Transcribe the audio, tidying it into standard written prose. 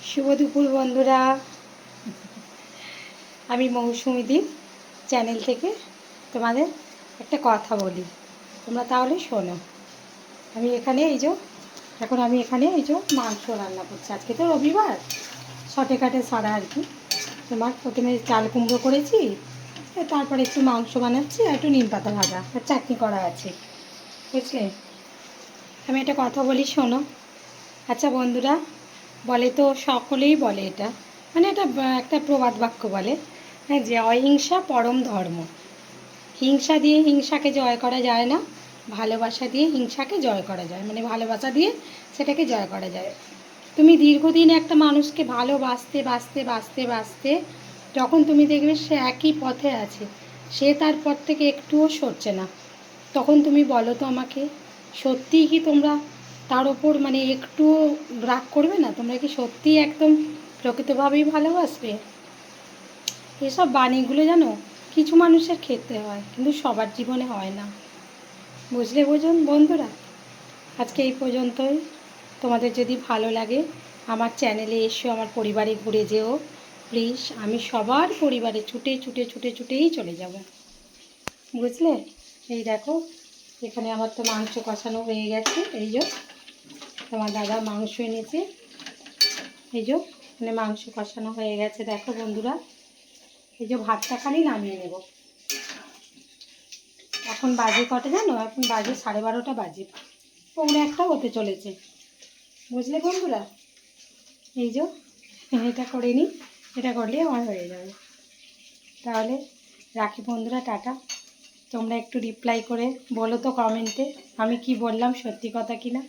শুভ দুপুর বন্ধুরা, আমি মৌসুমীদি চ্যানেল থেকে তোমাদের একটা কথা বলি, তোমরা তাহলে শোনো। আমি এখানে মাংস রান্না করছি। আজকে তো রবিবার, শটে কাটে সারা আর কি। তোমার প্রথমে চাল কুমড়ো করেছি, তারপরে একটু মাংস বানাচ্ছি, আর একটু নিম পাতা ভাজা আর চাটনি করা আছে, বুঝলে। আমি একটা কথা বলি, শোনো। আচ্ছা বন্ধুরা, বলে তো, সকলেই বলে এটা, মানে এটা একটা প্রবাদ বাক্য বলে, হ্যাঁ, যে অহিংসা পরম ধর্ম। হিংসা দিয়ে হিংসাকে জয় করা যায় না, ভালোবাসা দিয়ে হিংসাকে জয় করা যায়, মানে ভালোবাসা দিয়ে সেটাকে জয় করা যায়। তুমি দীর্ঘদিন একটা মানুষকে ভালোবাসতে বাসতে বাসতে বাসতে যখন তুমি দেখবে সে একই পথে আছে, সে তার পথ থেকে একটুও সরছে না, তখন তুমি বলো তো আমাকে, সত্যিই কি তোমরা তার ওপর মানে একটুও রাগ করবে না? তোমরা কি সত্যিই একদম প্রকৃতভাবেই ভালোবাসবে? এসব বাণীগুলো জানো, কিছু মানুষের ক্ষেত্রে হয়, কিন্তু সবার জীবনে হয় না, বুঝলে বন্ধুরা। আজকে এই পর্যন্তই। তোমাদের যদি ভালো লাগে আমার চ্যানেলে এসো, আমার পরিবারে ঘুরে যেও প্লিজ। আমি সবার পরিবারে ছুটে ছুটে ছুটে ছুটেই চলে যাব, বুঝলে। এই দেখো, এখানে আমার তো মাংস কষানো হয়ে গেছে। এই যে তোমার দাদা মাংস এনেছে, এই যে মানে মাংস কষানো হয়ে গেছে। দেখো বন্ধুরা, এই যে ভাতটা খালি নামিয়ে নেব। এখন বাজে কটা জানো? এখন বাজে 12:30 বাজে, 1:45 হতে চলেছে, বুঝলে বন্ধুরা। এই যে এটা করে নিই, এটা করলে আমার হয়ে যাবে। তাহলে রাখি বন্ধুরা, টাটা। তোমরা একটু রিপ্লাই করে বলো তো কমেন্টে আমি কি বললাম সত্যি কথা কিনা।